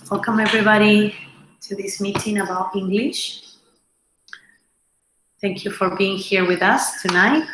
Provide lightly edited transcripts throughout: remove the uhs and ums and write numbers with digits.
Welcome everybody to this meeting about English. Thank you for being here with us tonight.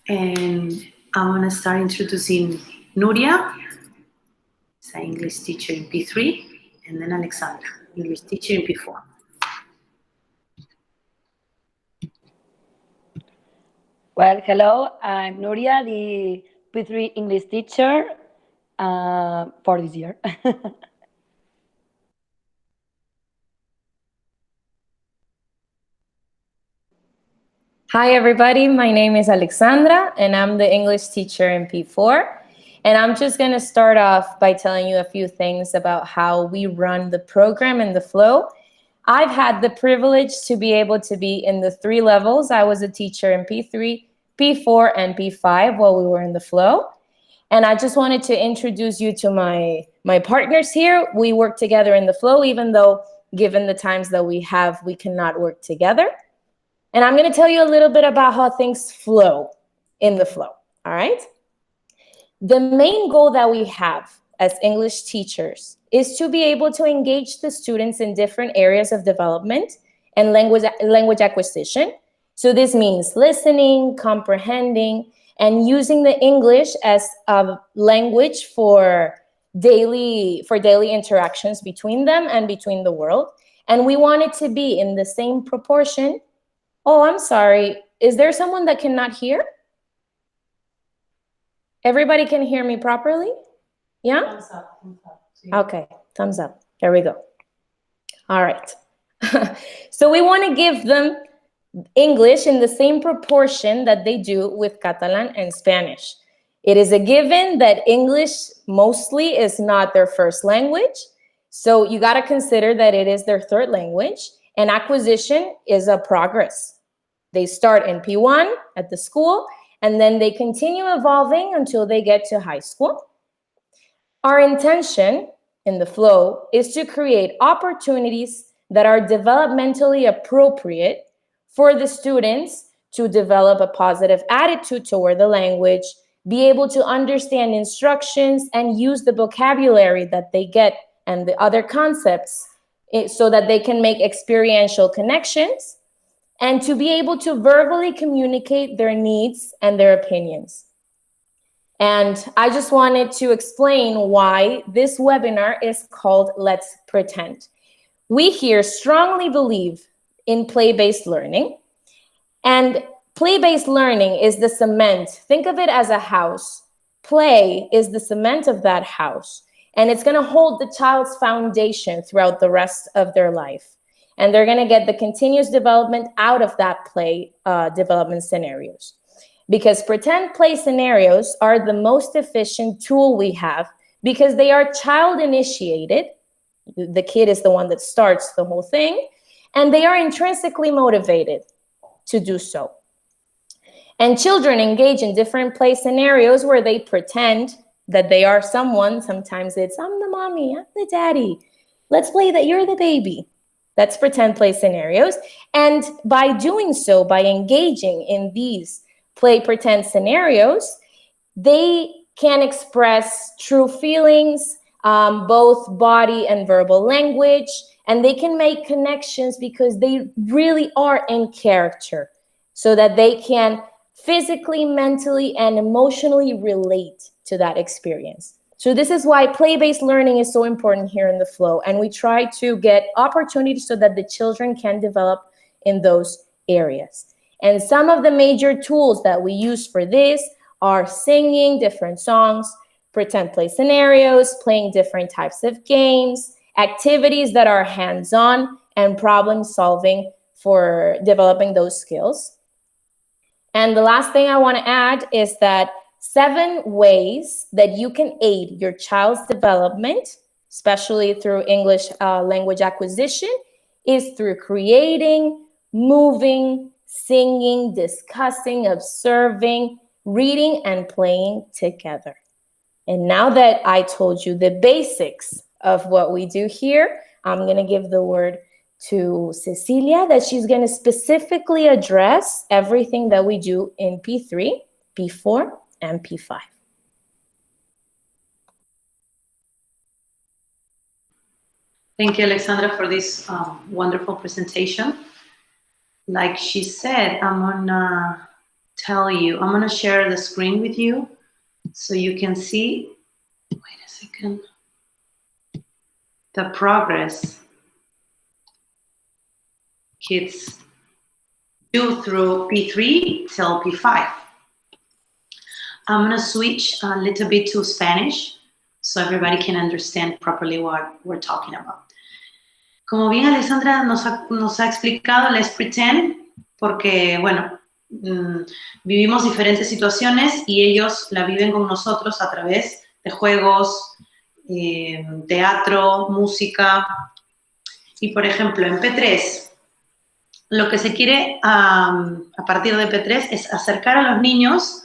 And I'm going to start introducing Nuria, who's an English teacher in P3, and then Alexandra, English teacher in P4. Well, hello, I'm Nuria, the P3 English teacher for this year. Hi, everybody. My name is Alexandra, and I'm the English teacher in P4. And I'm just going to start off by telling you a few things about how we run the program and the flow. I've had the privilege to be able to be in the 3 levels. I was a teacher in P3, P4, and P5 while we were in the flow. And I just wanted to introduce you to my partners here. We work together in the flow, even though given the times that we have, we cannot work together. And I'm going to tell you a little bit about how things flow in the flow, all right? The main goal that we have as English teachers is to be able to engage the students in different areas of development and language acquisition. So this means listening, comprehending, and using the English as a language for daily interactions between them and between the world. And we want it to be in the same proportion. Oh, I'm sorry. Is there someone that cannot hear? Everybody can hear me properly? Yeah? Thumbs up. Okay, thumbs up. There we go. All right. So we want to give them English in the same proportion that they do with Catalan and Spanish. It is a given that English mostly is not their first language. So you got to consider that it is their third language, and acquisition is a progress. They start in P1 at the school, and then they continue evolving until they get to high school. Our intention in the flow is to create opportunities that are developmentally appropriate for the students to develop a positive attitude toward the language, be able to understand instructions, and use the vocabulary that they get and the other concepts so that they can make experiential connections, and to be able to verbally communicate their needs and their opinions. And I just wanted to explain why this webinar is called Let's Pretend. We here strongly believe in play-based learning, and play-based learning is the cement. Think of it as a house. Play is the cement of that house, and it's going to hold the child's foundation throughout the rest of their life. And they're going to get the continuous development out of that play development scenarios. Because pretend play scenarios are the most efficient tool we have because they are child initiated. The kid is the one that starts the whole thing, and they are intrinsically motivated to do so. And children engage in different play scenarios where they pretend that they are someone. Sometimes it's, I'm the mommy, I'm the daddy. Let's play that you're the baby. That's pretend play scenarios. And by doing so, by engaging in these play pretend scenarios, they can express true feelings, both body and verbal language, and they can make connections because they really are in character so that they can physically, mentally, and emotionally relate to that experience. So this is why play-based learning is so important here in the flow, and we try to get opportunities so that the children can develop in those areas. And some of the major tools that we use for this are singing different songs, pretend play scenarios, playing different types of games, activities that are hands-on, and problem solving for developing those skills. And the last thing I want to add is that 7 ways that you can aid your child's development, especially through English language acquisition, is through creating, moving, singing, discussing, observing, reading, and playing together. And now that I told you the basics of what we do here, I'm going to give the word to Cecilia, that she's going to specifically address everything that we do in P3, P4, and P5. Thank you, Alexandra, for this wonderful presentation. Like she said, I'm gonna share the screen with you so you can see, wait a second, the progress kids do through P3 till P5. I'm gonna switch a little bit to Spanish so everybody can understand properly what we're talking about. Como bien Alexandra nos ha explicado, let's pretend, porque, bueno, vivimos diferentes situaciones y ellos la viven con nosotros a través de juegos, teatro, música. Y, por ejemplo, en P3, lo que se quiere a partir de P3 es acercar a los niños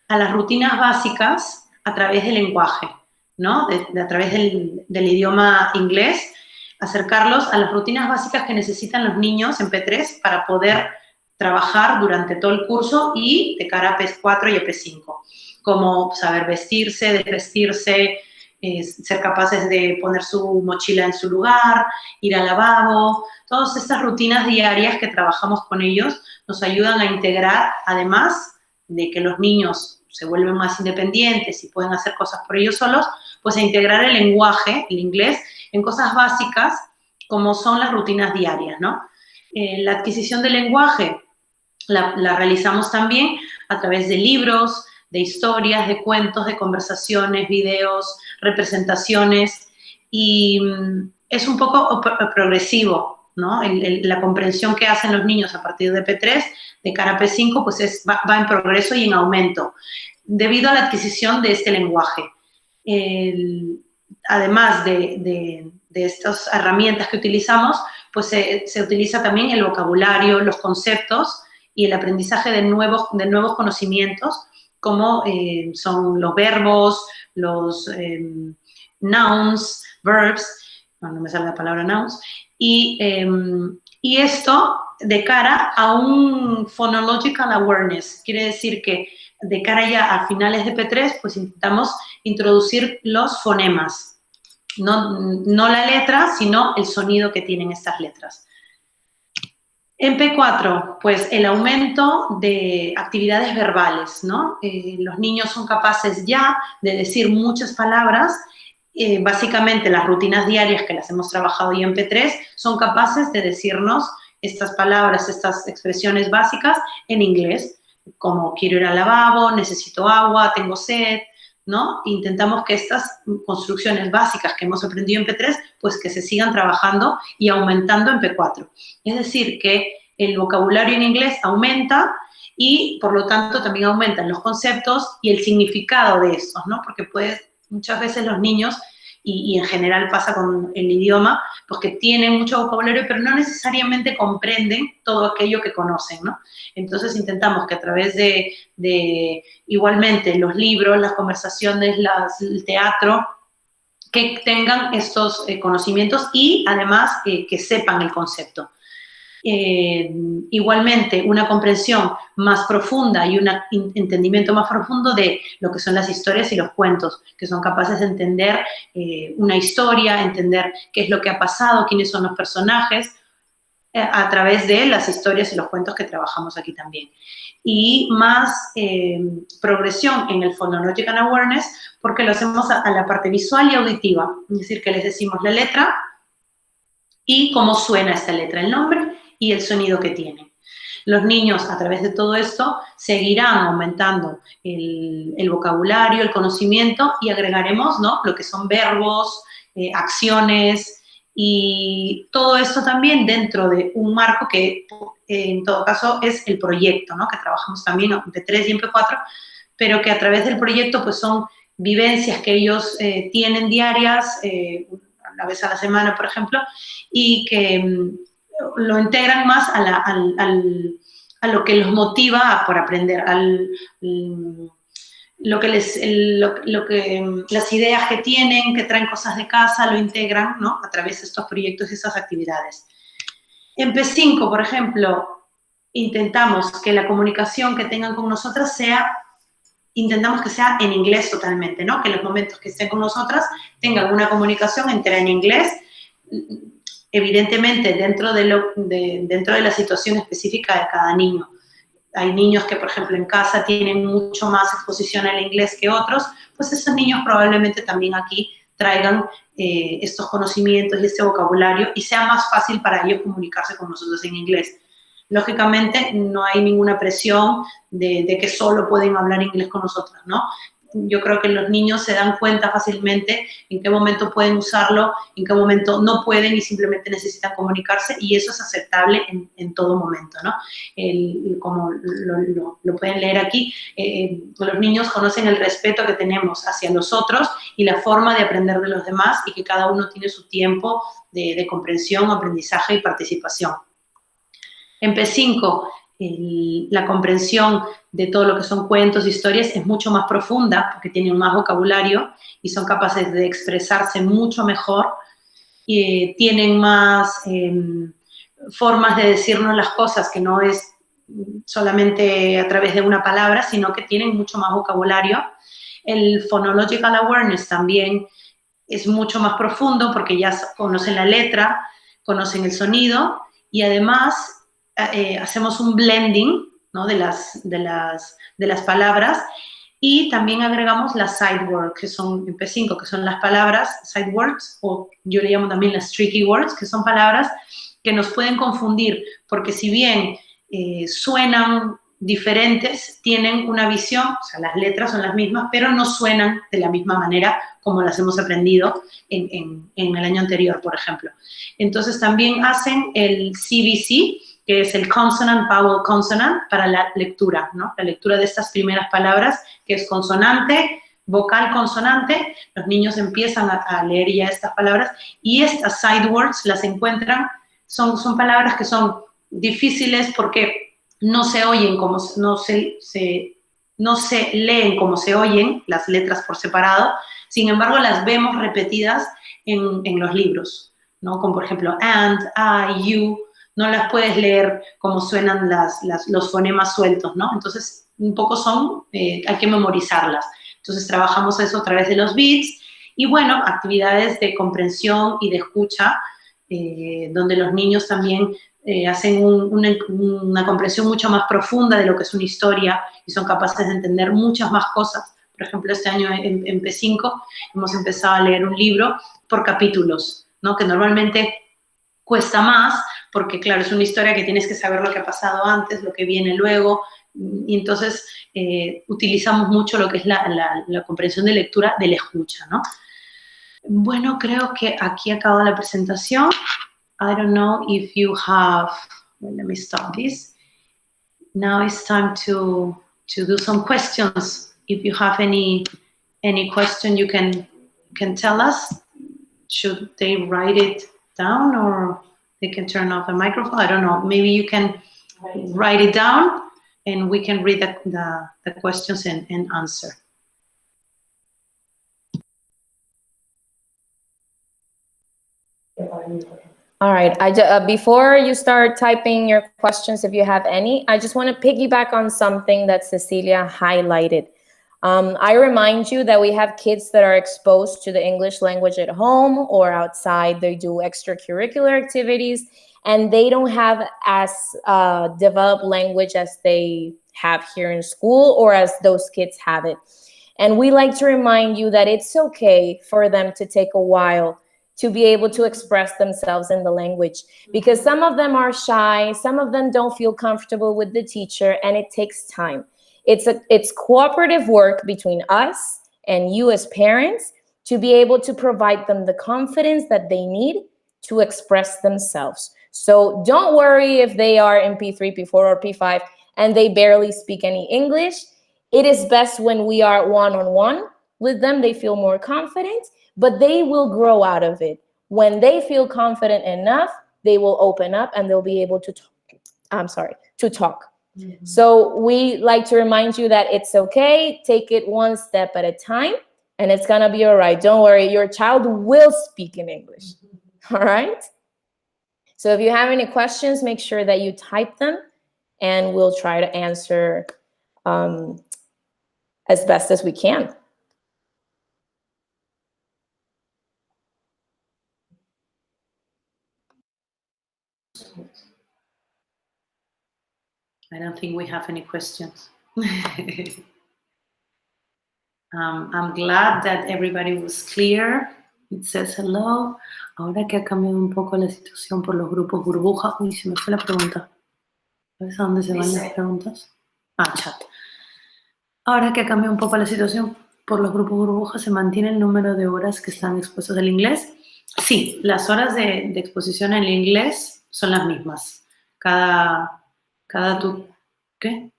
a las rutinas básicas a través del lenguaje, ¿no? A través del idioma inglés, acercarlos a las rutinas básicas que necesitan los niños en P3 para poder trabajar durante todo el curso y de cara a P4 y a P5, como saber vestirse, desvestirse, ser capaces de poner su mochila en su lugar, ir al lavabo. Todas estas rutinas diarias que trabajamos con ellos nos ayudan a integrar, además de que los niños se vuelven más independientes y pueden hacer cosas por ellos solos, pues a integrar el lenguaje, el inglés, en cosas básicas como son las rutinas diarias, ¿no? La adquisición del lenguaje la realizamos también a través de libros, de historias, de cuentos, de conversaciones, videos, representaciones, y es un poco progresivo, ¿no? La comprensión que hacen los niños a partir de P3, de cara a P5, pues va en progreso y en aumento, debido a la adquisición de este lenguaje. Además de estas herramientas que utilizamos, pues se utiliza también el vocabulario, los conceptos y el aprendizaje de nuevos conocimientos, como son los verbos, los nouns, verbs, no me sale la palabra nouns, y esto de cara a un phonological awareness, quiere decir que de cara ya a finales de P3, pues intentamos introducir los fonemas, no la letra, sino el sonido que tienen estas letras. En P4, pues el aumento de actividades verbales, ¿no? Los niños son capaces ya de decir muchas palabras, básicamente las rutinas diarias que las hemos trabajado ya en P3 son capaces de decirnos estas palabras, estas expresiones básicas en inglés, como quiero ir al lavabo, necesito agua, tengo sed, ¿no? Intentamos que estas construcciones básicas que hemos aprendido en P3, pues que se sigan trabajando y aumentando en P4. Es decir, que el vocabulario en inglés aumenta y, por lo tanto, también aumentan los conceptos y el significado de estos, ¿no? Porque muchas veces los niños, y en general pasa con el idioma, pues que tienen mucho vocabulario, pero no necesariamente comprenden todo aquello que conocen, ¿no? Entonces intentamos que a través de igualmente los libros, las conversaciones, el teatro, que tengan estos conocimientos y además que sepan el concepto. Igualmente una comprensión más profunda y un entendimiento más profundo de lo que son las historias y los cuentos, que son capaces de entender una historia, entender qué es lo que ha pasado, quiénes son los personajes, a través de las historias y los cuentos que trabajamos aquí también. Y más progresión en el Phonological Awareness, porque lo hacemos a la parte visual y auditiva, es decir, que les decimos la letra y cómo suena esta letra, el nombre y el sonido que tiene. Los niños, a través de todo esto, seguirán aumentando el vocabulario, el conocimiento y agregaremos, ¿no?, lo que son verbos, acciones y todo esto también dentro de un marco que, en todo caso, es el proyecto, ¿no?, que trabajamos también en P3 y en P4, pero que a través del proyecto pues son vivencias que ellos tienen diarias, una vez a la semana, por ejemplo, y que lo integran más a lo que los motiva por aprender, las ideas que tienen, que traen cosas de casa, lo integran, ¿no?, a través de estos proyectos y estas actividades. En P5, por ejemplo, intentamos que la comunicación que tengan con nosotras intentamos que sea en inglés totalmente, ¿no? Que en los momentos que estén con nosotras tengan una comunicación entera en inglés, evidentemente dentro de la situación específica de cada niño. Hay niños que, por ejemplo, en casa tienen mucho más exposición al inglés que otros, pues esos niños probablemente también aquí traigan estos conocimientos y este vocabulario y sea más fácil para ellos comunicarse con nosotros en inglés. Lógicamente, no hay ninguna presión de que solo pueden hablar inglés con nosotros, ¿no? Yo creo que los niños se dan cuenta fácilmente en qué momento pueden usarlo, en qué momento no pueden y simplemente necesitan comunicarse, y eso es aceptable en todo momento, ¿no? Como lo pueden leer aquí, los niños conocen el respeto que tenemos hacia los otros y la forma de aprender de los demás, y que cada uno tiene su tiempo de comprensión, aprendizaje y participación. En P5, la comprensión de todo lo que son cuentos, historias, es mucho más profunda porque tienen más vocabulario y son capaces de expresarse mucho mejor, y tienen más formas de decirnos las cosas, que no es solamente a través de una palabra, sino que tienen mucho más vocabulario. El phonological awareness también es mucho más profundo porque ya conocen la letra, conocen el sonido, y además hacemos un blending, ¿no?, de las palabras, y también agregamos las side words, que son en P5, que son las palabras side words, o yo le llamo también las tricky words, que son palabras que nos pueden confundir, porque si bien suenan diferentes, tienen una visión, o sea, las letras son las mismas, pero no suenan de la misma manera como las hemos aprendido en el año anterior, por ejemplo. Entonces también hacen el CVC, que es el Consonant Vowel Consonant, para la lectura, ¿no? La lectura de estas primeras palabras, que es consonante, vocal, consonante. Los niños empiezan a leer ya estas palabras, y estas side words las encuentran, son palabras que son difíciles porque no se oyen como, no se leen como se oyen las letras por separado. Sin embargo, las vemos repetidas en los libros, ¿no? Como por ejemplo, and, I, you. No las puedes leer como suenan los fonemas sueltos, ¿no? Entonces, un poco hay que memorizarlas. Entonces, trabajamos eso a través de los beats y, bueno, actividades de comprensión y de escucha, donde los niños también hacen una comprensión mucho más profunda de lo que es una historia y son capaces de entender muchas más cosas. Por ejemplo, este año en P5 hemos empezado a leer un libro por capítulos, ¿no? Que normalmente cuesta más porque, claro, es una historia que tienes que saber lo que ha pasado antes, lo que viene luego, y entonces utilizamos mucho lo que es la comprensión de lectura de la escucha, ¿no? Bueno, creo que aquí acaba la presentación. I don't know if you have, well, let me stop this. Now it's time to do some questions. If you have any question, you can tell us. Should they write it down or they can turn off the microphone? I don't know. Maybe you can write it down and we can read the questions and answer. All right. Before you start typing your questions, if you have any, I just want to piggyback on something that Cecilia highlighted. I remind you that we have kids that are exposed to the English language at home or outside. They do extracurricular activities, and they don't have as developed language as they have here in school or as those kids have it. And we like to remind you that it's okay for them to take a while to be able to express themselves in the language, because some of them are shy, some of them don't feel comfortable with the teacher, and it takes time. It's cooperative work between us and you as parents to be able to provide them the confidence that they need to express themselves. So don't worry if they are in P3, P4, or P5 and they barely speak any English. It is best when we are one-on-one with them. They feel more confident, but they will grow out of it. When they feel confident enough, they will open up and they'll be able to talk. Mm-hmm. So we like to remind you that it's okay. Take it one step at a time and it's gonna be all right. Don't worry, your child will speak in English. Mm-hmm. All right? So if you have any questions, make sure that you type them and we'll try to answer as best as we can. I don't think we have any questions. I'm glad that everybody was clear. It says hello. Ahora que ha cambiado un poco la situación por los grupos burbuja. Uy, se me fue la pregunta. ¿Sabes a dónde se van las preguntas? Chat. Ahora que ha cambiado un poco la situación por los grupos burbuja, ¿se mantiene el número de horas que están expuestos al inglés? Sí, las horas de exposición en el inglés son las mismas. ¿Qué?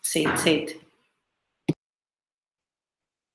Say it.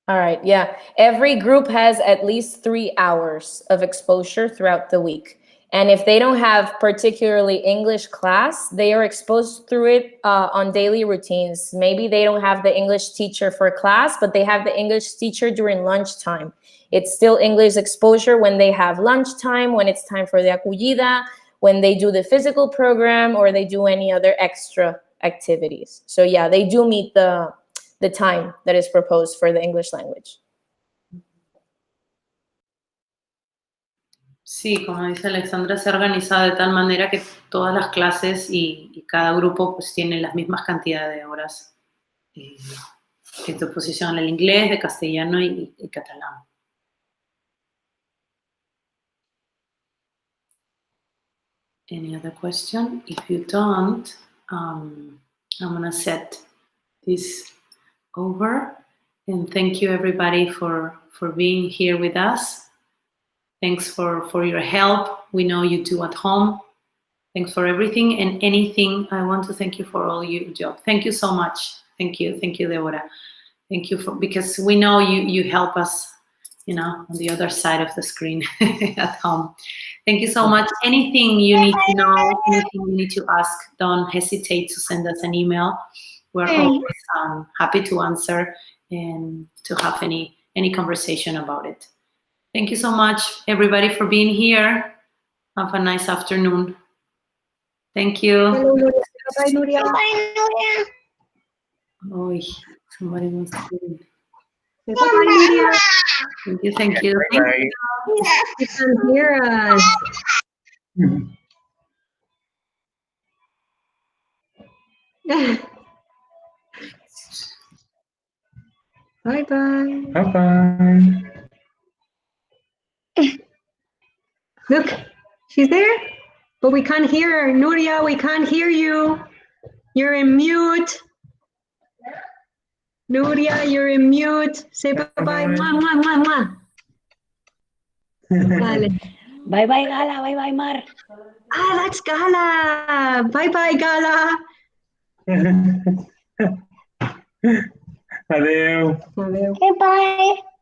All right, yeah. Every group has at least 3 hours of exposure throughout the week. And if they don't have particularly English class, they are exposed through it on daily routines. Maybe they don't have the English teacher for class, but they have the English teacher during lunchtime. It's still English exposure when they have lunchtime, when it's time for the acogida, when they do the physical program, or they do any other extra activities. So yeah, they do meet the time that is proposed for the English language. Sí, como dice Alexandra, se ha organizado de tal manera que todas las clases y cada grupo pues tienen las mismas cantidades de horas de exposición en el inglés, de castellano y catalán. Any other question? If you don't, I'm gonna set this over, and thank you everybody for being here with us. Thanks for your help. We know you do at home. Thanks for everything and anything. I want to thank you for all your job. Thank you so much. Thank you, Deborah. Thank you because we know you help us, on the other side of the screen at home. Thank you so much. Anything you need to know, anything you need to ask, don't hesitate to send us an email. We're always happy to answer and to have any conversation about it. Thank you so much, everybody, for being here. Have a nice afternoon. Thank you. Bye, Nuria. Bye, Nuria. Oh, somebody wants to do it. Bye, Nuria. Thank you. You can hear us. Bye-bye. Bye-bye. Look, she's there, but we can't hear her. Nuria, we can't hear you. You're in mute. Nuria, you're in mute. Say bye-bye. Mwah, mwah, mwah, mwah. Vale. Bye-bye, Gala. Bye-bye, Mar. Ah, that's Gala. Bye-bye, Gala. Adeu. Adeu. Bye-bye.